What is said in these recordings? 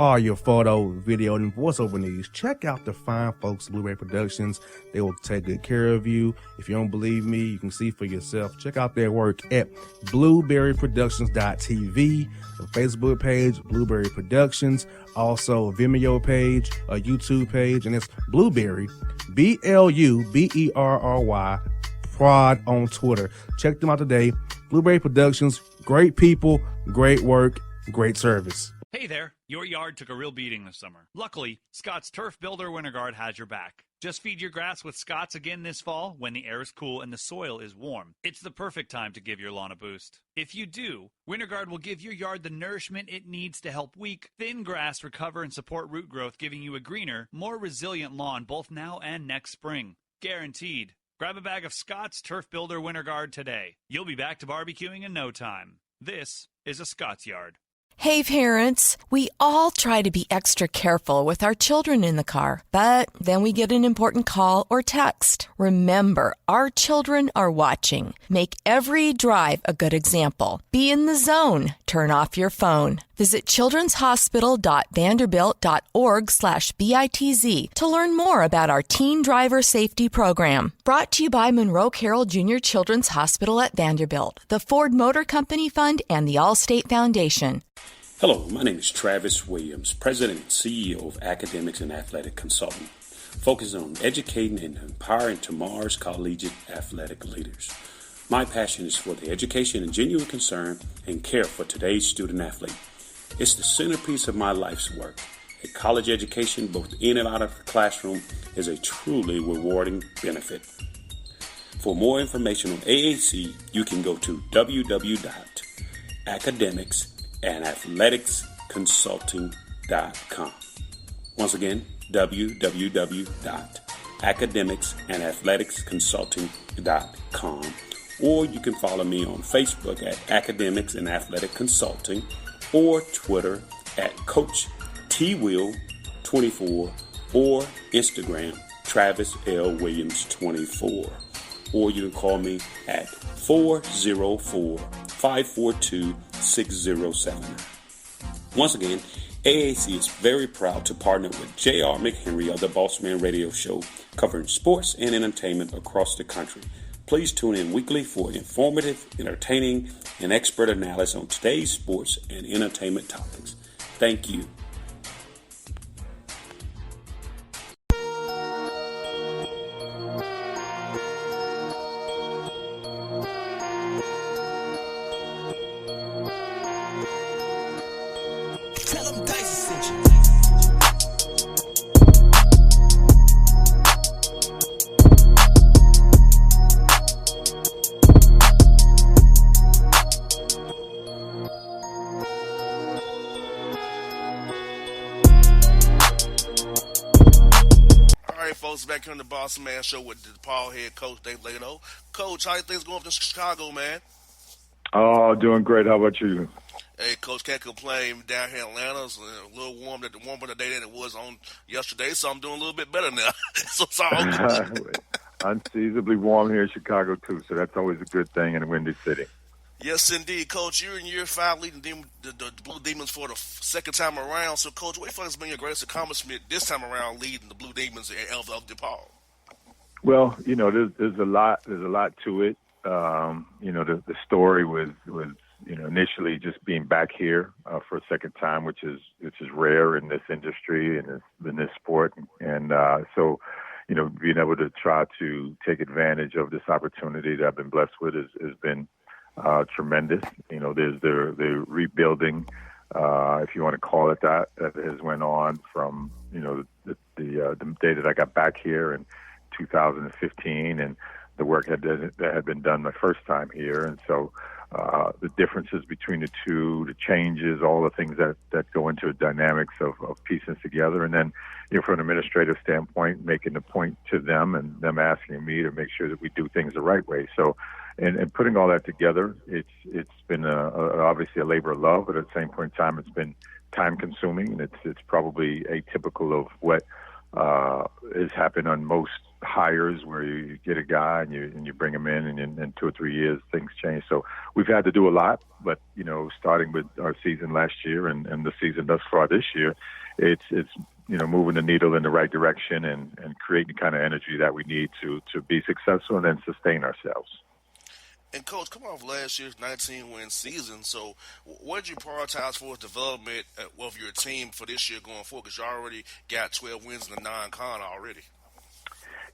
all your photo, video, and voiceover needs, check out the fine folks at Blueberry Productions. They will take good care of you. If you don't believe me, you can see for yourself. Check out their work at blueberryproductions.tv, the Facebook page, Blueberry Productions, also a Vimeo page, a YouTube page, and it's Blueberry, BLUBERRY, Prod on Twitter. Check them out today. Blueberry Productions, great people, great work, great service. Hey there, your yard took a real beating this summer. Luckily, Scott's Turf Builder Winter Guard has your back. Just feed your grass with Scott's again this fall when the air is cool and the soil is warm. It's the perfect time to give your lawn a boost. If you do, Winter Guard will give your yard the nourishment it needs to help weak, thin grass recover and support root growth, giving you a greener, more resilient lawn both now and next spring. Guaranteed. Grab a bag of Scott's Turf Builder Winter Guard today. You'll be back to barbecuing in no time. This is a Scott's Yard. Hey parents, we all try to be extra careful with our children in the car, but then we get an important call or text. Remember, our children are watching. Make every drive a good example. Be in the zone. Turn off your phone. Visit childrenshospital.vanderbilt.org/BITZ to learn more about our teen driver safety program. Brought to you by Monroe Carroll Jr. Children's Hospital at Vanderbilt, the Ford Motor Company Fund, and the Allstate Foundation. Hello, my name is Travis Williams, President and CEO of Academics and Athletic Consulting, focusing on educating and empowering tomorrow's collegiate athletic leaders. My passion is for the education and genuine concern and care for today's student athlete. It's the centerpiece of my life's work. A college education, both in and out of the classroom, is a truly rewarding benefit. For more information on AAC, you can go to www.academicsandathleticsconsulting.com. Once again, www.academicsandathleticsconsulting.com. Or you can follow me on Facebook at Academics and Athletic Consulting, or Twitter at Coach TWill24, or Instagram Travis L. Williams 24. Or you can call me at 404-542-6079. Once again, AAC is very proud to partner with J.R. McHenry of the Bossman Radio Show, covering sports and entertainment across the country. Please tune in weekly for informative, entertaining, and expert analysis on today's sports and entertainment topics. Thank you. Back here on the Bossman Show with the Paul head coach Dave Leitao. Coach, how are things going up in Chicago, man? Oh, doing great. How about you? Hey, Coach, can't complain. Down here in Atlanta, it's a little warmer today than it was on yesterday, so I'm doing a little bit better now. So it's all good. Unseasonably warm here in Chicago, too, so that's always a good thing in a windy city. Yes, indeed. Coach, you're in year 5 leading the Blue Demons for the second time around. So, Coach, what do you think has been your greatest accomplishment this time around leading the Blue Demons of DePaul? Well, you know, there's a lot to it. You know, the story was initially just being back here for a second time, which is rare in this industry and in this sport, and so. You know, being able to try to take advantage of this opportunity that I've been blessed with has been tremendous. You know, there's the rebuilding, if you want to call it that has went on from, you know, the day that I got back here in 2015, and the work that had been done my first time here. And so the differences between the two, the changes, all the things that go into the dynamics of piecing together. And then, you know, from an administrative standpoint, making the point to them and them asking me to make sure that we do things the right way. So, and putting all that together, it's been obviously a labor of love, but at the same point in time, it's been time consuming, and it's probably atypical of what has happened on most hires, where you get a guy and you bring him in, and in 2 or 3 years things change. So we've had to do a lot, but starting with our season last year and the season thus far this year, it's moving the needle in the right direction and creating the kind of energy that we need to be successful and then sustain ourselves. And, Coach, coming off last year's 19-win season, so what did you prioritize for development of your team for this year going forward? Because you already got 12 wins in the non-con already.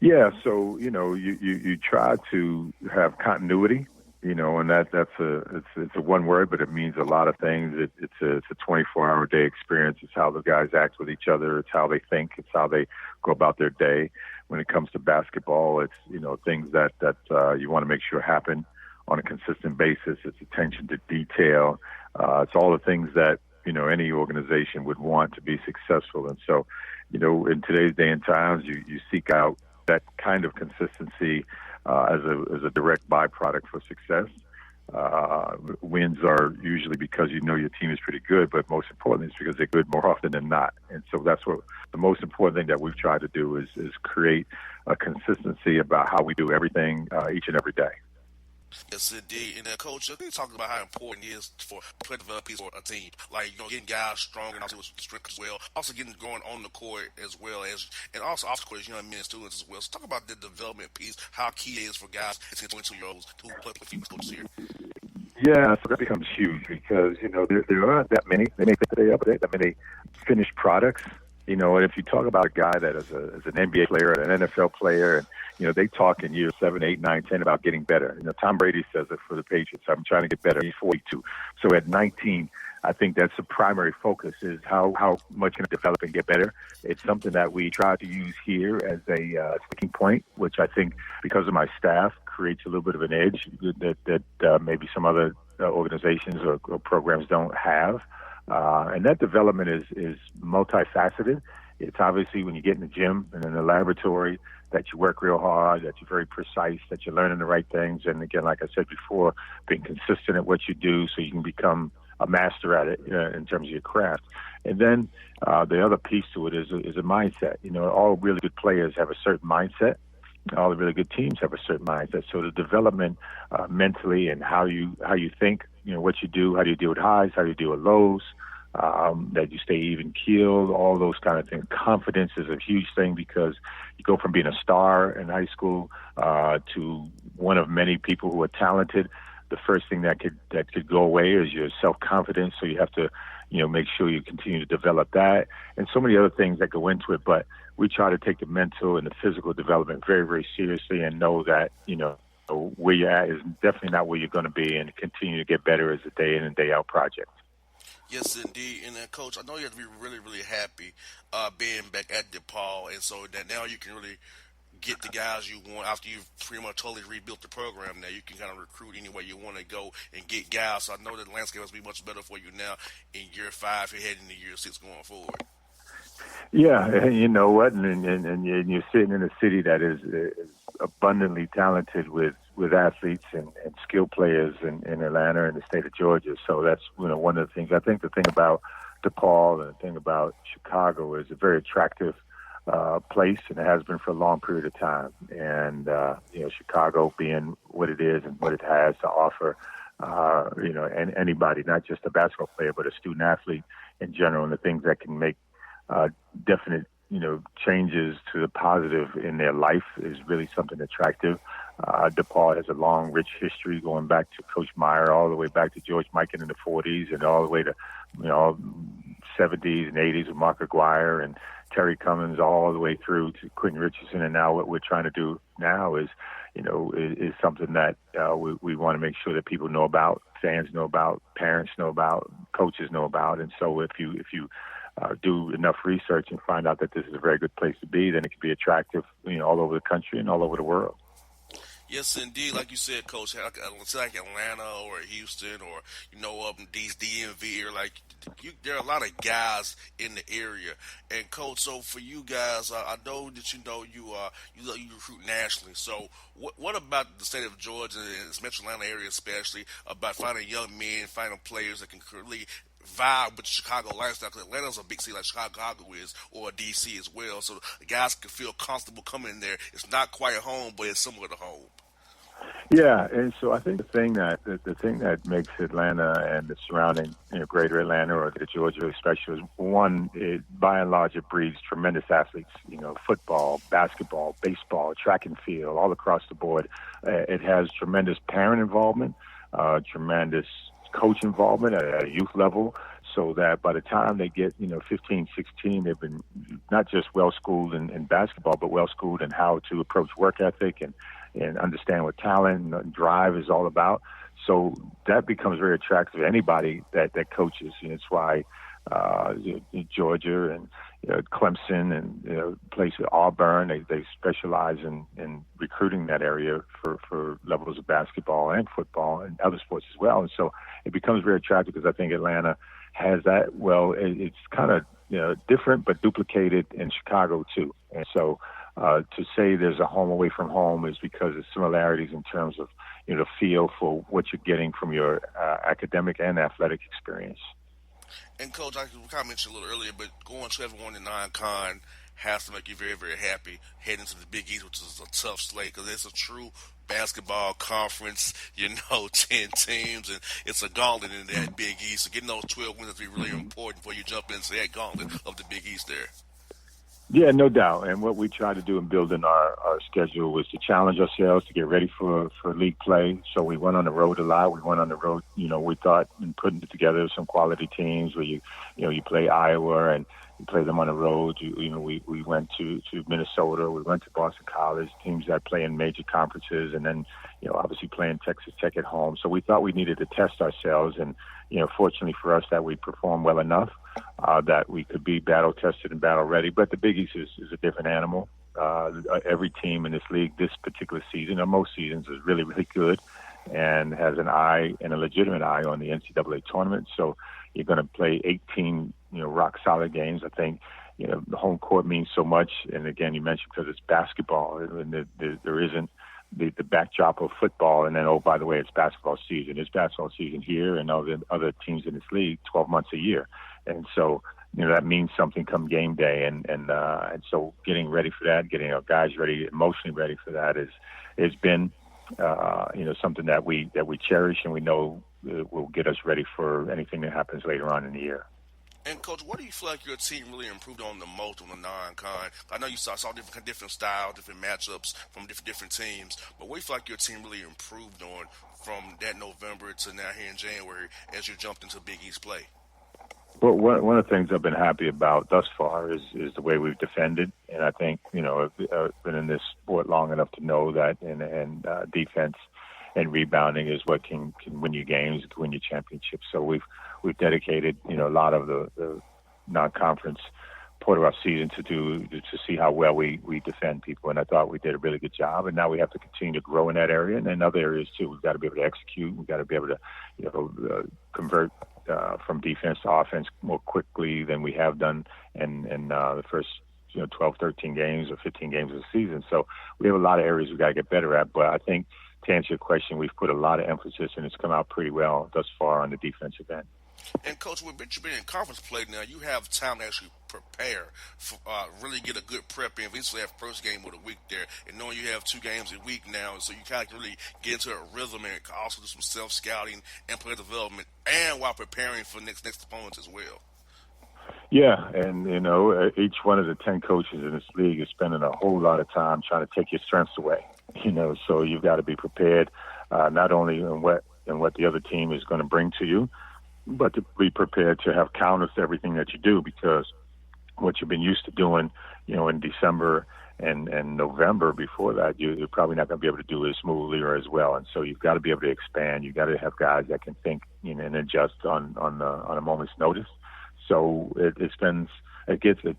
Yeah, so you try to have continuity, and that's a one word, but it means a lot of things. It's a 24-hour day experience. It's how the guys act with each other. It's how they think. It's how they go about their day. When it comes to basketball, it's things that you want to make sure happen on a consistent basis. It's attention to detail. It's all the things that any organization would want to be successful. And so, in today's day and times, you seek out that kind of consistency as a direct byproduct for success. Wins are usually because your team is pretty good, but most importantly, it's because they're good more often than not. And so that's what the most important thing that we've tried to do is create a consistency about how we do everything each and every day. Yes, indeed. And then, Coach, you talked about how important it is for player development for a team. Like, getting guys stronger and also with strength as well. Also getting going on the court as well as, and also off the court as young men and students as well. So talk about the development piece, how key it is for guys to 22-year-olds who play for female coaches here. Yeah, so that becomes huge because, there aren't that many, they may think they are, but that many finished products. And if you talk about a guy that is an NBA player, an NFL player, and they talk in years 7, 8, 9, 10 about getting better. Tom Brady says it for the Patriots. I'm trying to get better. He's 42. So at 19, I think that's the primary focus is how much can I develop and get better. It's something that we try to use here as a sticking point, which I think because of my staff creates a little bit of an edge that maybe some other organizations or programs don't have. And that development is multifaceted. It's obviously when you get in the gym and in the laboratory that you work real hard, that you're very precise, that you're learning the right things. And again, like I said before, being consistent at what you do so you can become a master at it in terms of your craft. And then the other piece to it is a mindset. All really good players have a certain mindset. All the really good teams have a certain mindset. So the development mentally and how you think, what you do, how do you deal with highs, how do you deal with lows, that you stay even keeled, all those kind of things. Confidence is a huge thing because you go from being a star in high school to one of many people who are talented. The first thing that could go away is your self-confidence. So you have to, make sure you continue to develop that, and so many other things that go into it. But we try to take the mental and the physical development very, very seriously, and know that where you're at is definitely not where you're going to be, and continue to get better as a day in and day out project. Yes, indeed. And then, Coach, I know you have to be really, really happy being back at DePaul, and so that now you can really get the guys you want after you've pretty much totally rebuilt the program. Now you can kind of recruit any way you want to go and get guys. So I know that the landscape has to be much better for you now in year 5. You're heading into year 6 going forward. Yeah, and you know what? And you're sitting in a city that is abundantly talented with athletes and skilled players in Atlanta and the state of Georgia. So that's one of the things. I think the thing about DePaul and the thing about Chicago is a very attractive place, and it has been for a long period of time. And Chicago being what it is and what it has to offer, and anybody, not just a basketball player, but a student athlete in general, and the things that can make definite changes to the positive in their life is really something attractive. DePaul has a long, rich history going back to Coach Meyer, all the way back to George Mikan in the 40s, and all the way to 70s and 80s with Mark Aguirre and Terry Cummins, all the way through to Quentin Richardson. And now what we're trying to do now is something that we want to make sure that people know about, fans know about, parents know about, coaches know about. And so if you do enough research and find out that this is a very good place to be, then it can be attractive, all over the country and all over the world. Yes, indeed. Like you said, Coach, like Atlanta or Houston or, up in these DMV or there are a lot of guys in the area. And, Coach, so for you guys, I know that you recruit nationally. So what about the state of Georgia and its Metro Atlanta area especially about finding young men, finding players that can really vibe with the Chicago lifestyle, because Atlanta's a big city like Chicago is, or DC as well. So the guys can feel comfortable coming in there. It's not quite home, but it's similar to home. Yeah, and so I think the thing that makes Atlanta and the surrounding, greater Atlanta or the Georgia really special is, one, by and large, it breeds tremendous athletes. Football, basketball, baseball, track and field, all across the board. It has tremendous parent involvement, tremendous coach involvement at a youth level, so that by the time they get 15, 16, they've been not just well schooled in basketball, but well schooled in how to approach work ethic and understand what talent and drive is all about. So that becomes very attractive to anybody that coaches. And it's why Georgia and Clemson and places Auburn, they specialize in recruiting that area for levels of basketball and football and other sports as well. And so it becomes very attractive because I think Atlanta has that. Well, it's kind of different but duplicated in Chicago too. And so to say there's a home away from home is because of similarities in terms of the feel for what you're getting from your academic and athletic experience. And Coach, I kind of mentioned a little earlier, but going 12-1 in non-con has to make you very, very happy heading to the Big East, which is a tough slate because it's a true basketball conference, 10 teams, and it's a gauntlet in that Big East. So getting those 12 wins will be really important before you jump into that gauntlet of the Big East there. Yeah, no doubt. And what we try to do in building our schedule was to challenge ourselves to get ready for league play. So we went on the road a lot. We went on the road, we thought in putting together some quality teams where you play Iowa and you play them on the road. We went to Minnesota. We went to Boston College, teams that play in major conferences, and then, obviously playing Texas Tech at home. So we thought we needed to test ourselves. And, fortunately for us that we performed well enough that we could be battle tested and battle ready. But the Big East is a different animal. Every team in this league this particular season, or most seasons, is really, really good and has an eye and a legitimate eye on the NCAA tournament. So you're going to play 18, rock solid games. I think, the home court means so much. And again, you mentioned because it's basketball and there isn't the backdrop of football. And then, oh, by the way, it's basketball season. It's basketball season here and all the other teams in this league 12 months a year. And so, that means something come game day. And so getting ready for that, getting our guys ready, emotionally ready for that has been, something that we cherish and we know will get us ready for anything that happens later on in the year. And, Coach, what do you feel like your team really improved on the most on the non-con? I know you saw different styles, different matchups from different teams, but what do you feel like your team really improved on from that November to now here in January as you jumped into Big East play? Well, one of the things I've been happy about thus far is the way we've defended. And I think, I've been in this sport long enough to know that and defense and rebounding is what can win you games, can win you championships. So we've dedicated, a lot of the non-conference part of our season to see how well we defend people. And I thought we did a really good job. And now we have to continue to grow in that area and in other areas too. We've got to be able to execute. We've got to be able to, convert from defense to offense more quickly than we have done in the first 12, 13 games or 15 games of the season. So we have a lot of areas we've got to get better at. But I think to answer your question, we've put a lot of emphasis and it's come out pretty well thus far on the defensive end. And, Coach, with you being in conference play now, you have time to actually prepare, really get a good prep in. Eventually that first game of the week there, and knowing you have 2 games a week now, so you kind of really get into a rhythm and also do some self-scouting and player development, and while preparing for next opponents as well. Yeah, and, each one of the 10 coaches in this league is spending a whole lot of time trying to take your strengths away, so you've got to be prepared not only in what the other team is going to bring to you, but to be prepared to have counters to everything that you do, because what you've been used to doing, in December and November before that, you're probably not going to be able to do as smoothly or as well. And so you've got to be able to expand. You've got to have guys that can think and adjust on a moment's notice. So it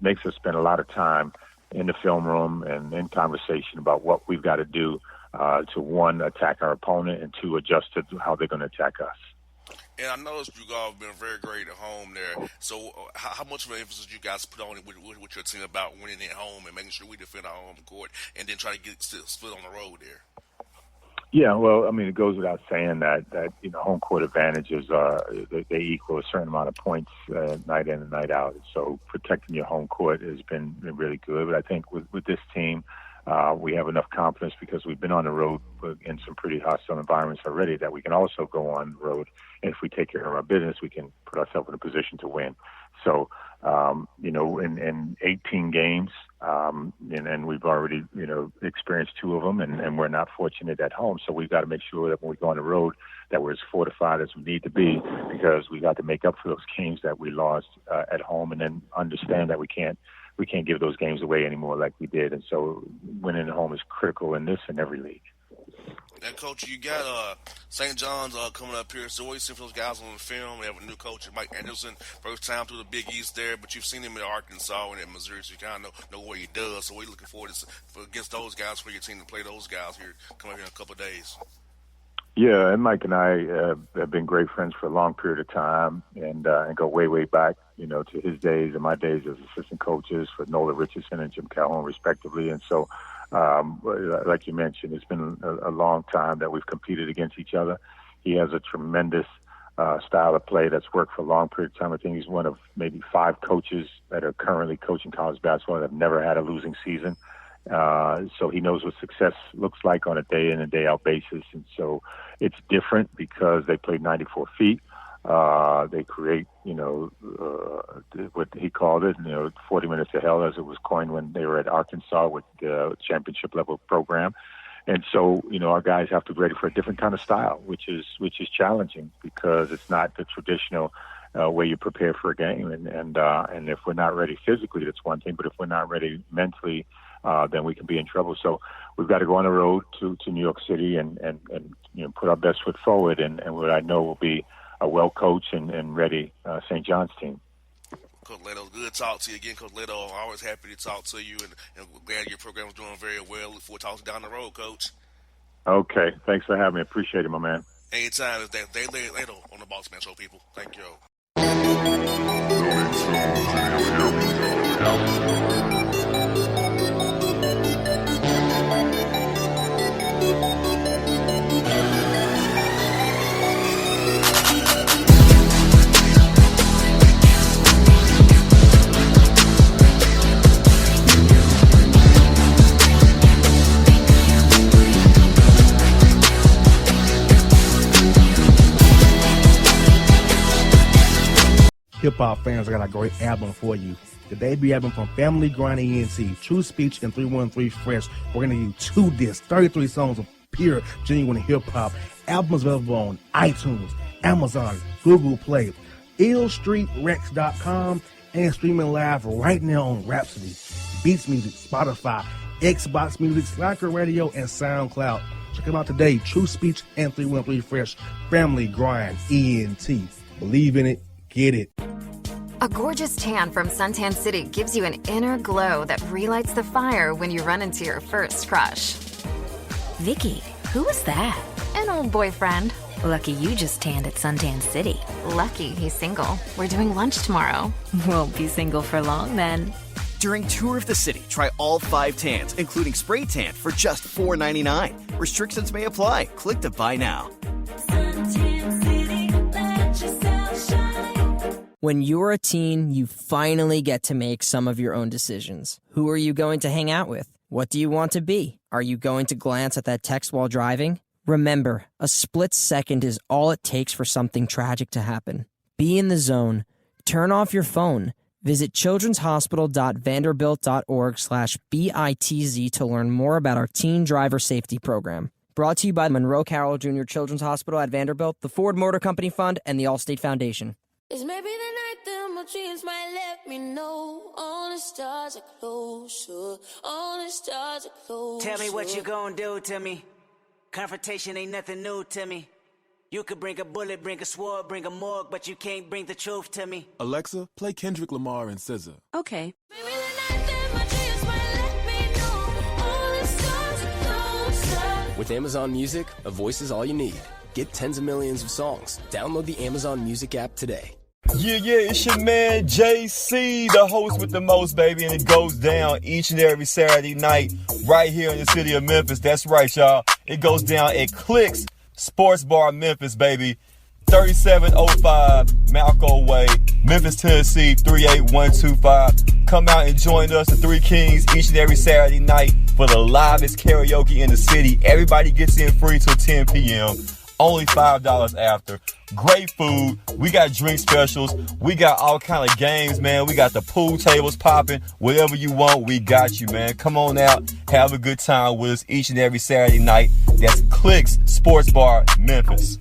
makes us spend a lot of time in the film room and in conversation about what we've got to do to, one, attack our opponent, and 2, adjust to how they're going to attack us. And I noticed you guys have been very great at home there. So how much of an emphasis you guys put on it with your team about winning at home and making sure we defend our home court and then try to get split on the road there? Yeah, well, I mean, it goes without saying that home court advantages they equal a certain amount of points night in and night out. So protecting your home court has been really good. But I think with this team, we have enough confidence because we've been on the road in some pretty hostile environments already that we can also go on the road. And if we take care of our business, we can put ourselves in a position to win. So, in 18 games, and we've already, experienced 2 of them, and we're not fortunate at home. So we've got to make sure that when we go on the road that we're as fortified as we need to be, because we got to make up for those games that we lost at home, and then understand that we can't give those games away anymore like we did. And so winning at home is critical in this and every league. Now, Coach, you got St. John's coming up here. So what do you see for those guys on the film? We have a new coach, Mike Anderson, first time through the Big East there, but you've seen him in Arkansas and at Missouri, so you kind of know what he does. So what are you looking forward to against those guys for your team to play those guys here coming up here in a couple of days? Yeah, and Mike and I have been great friends for a long period of time, and go way, way back, to his days and my days as assistant coaches for Nola Richardson and Jim Calhoun, respectively. And so, like you mentioned, it's been a long time that we've competed against each other. He has a tremendous style of play that's worked for a long period of time. I think he's one of maybe 5 coaches that are currently coaching college basketball that have never had a losing season. So he knows what success looks like on a day in and day out basis. And so it's different because they play 94 feet. They create, what he called it, 40 minutes of hell, as it was coined when they were at Arkansas with the championship level program. And so, our guys have to be ready for a different kind of style, which is challenging because it's not the traditional way you prepare for a game. And if we're not ready physically, that's one thing. But if we're not ready mentally, then we can be in trouble. So we've got to go on the road to New York City and put our best foot forward. And what I know will be a well-coached and ready St. John's team. Coach Leitao, good to talk to you again. Coach Leitao, always happy to talk to you, and glad your program is doing very well. Look forward to talking down the road, Coach. Okay, thanks for having me. Appreciate it, my man. Anytime. It's that Leitao on the Bossman Show, people. Thank you. Hip-hop fans, I got a great album for you. The debut album from Family Grind ENT, True Speech and 313 Fresh. We're going to give you 2 discs, 33 songs of pure, genuine hip-hop. Albums available on iTunes, Amazon, Google Play, illstreetrex.com, and streaming live right now on Rhapsody, Beats Music, Spotify, Xbox Music, Slacker Radio, and SoundCloud. Check them out today, True Speech and 313 Fresh, Family Grind ENT. Believe in it, get it. A gorgeous tan from Suntan City gives you an inner glow that relights the fire when you run into your first crush. Vicky, who was that? An old boyfriend. Lucky you just tanned at Suntan City. Lucky he's single. We're doing lunch tomorrow. Won't be single for long then. During Tour of the City, try all 5 tans, including spray tan, for just $4.99. Restrictions may apply. Click to buy now. Suntan City, let yourself shine. When you're a teen, you finally get to make some of your own decisions. Who are you going to hang out with? What do you want to be? Are you going to glance at that text while driving? Remember, a split second is all it takes for something tragic to happen. Be in the zone. Turn off your phone. Visit childrenshospital.vanderbilt.org/BITZ to learn more about our teen driver safety program. Brought to you by Monroe Carroll Jr. Children's Hospital at Vanderbilt, the Ford Motor Company Fund, and the Allstate Foundation. It's maybe the night that my dreams might let me know. All the stars are closer. All the stars are closer. Tell me what you gonna do to me. Confrontation ain't nothing new to me. You could bring a bullet, bring a sword, bring a morgue, but you can't bring the truth to me. Alexa, play Kendrick Lamar and SZA. Okay. Maybe the night that my dreams might let me know. All the stars are closer. With Amazon Music, a voice is all you need. Get tens of millions of songs. Download the Amazon Music app today. Yeah, it's your man JC, the host with the most, baby, and it goes down each and every Saturday night right here in the city of Memphis. That's right, y'all. It goes down at Clicks Sports Bar, Memphis, baby. 3705 Malco Way, Memphis, Tennessee, 38125. Come out and join us, the Three Kings, each and every Saturday night for the livest karaoke in the city. Everybody gets in free till 10 p.m. Only $5 after. Great food. We got drink specials. We got all kind of games, man. We got the pool tables popping. Whatever you want, we got you, man. Come on out. Have a good time with us each and every Saturday night. That's Clicks Sports Bar, Memphis.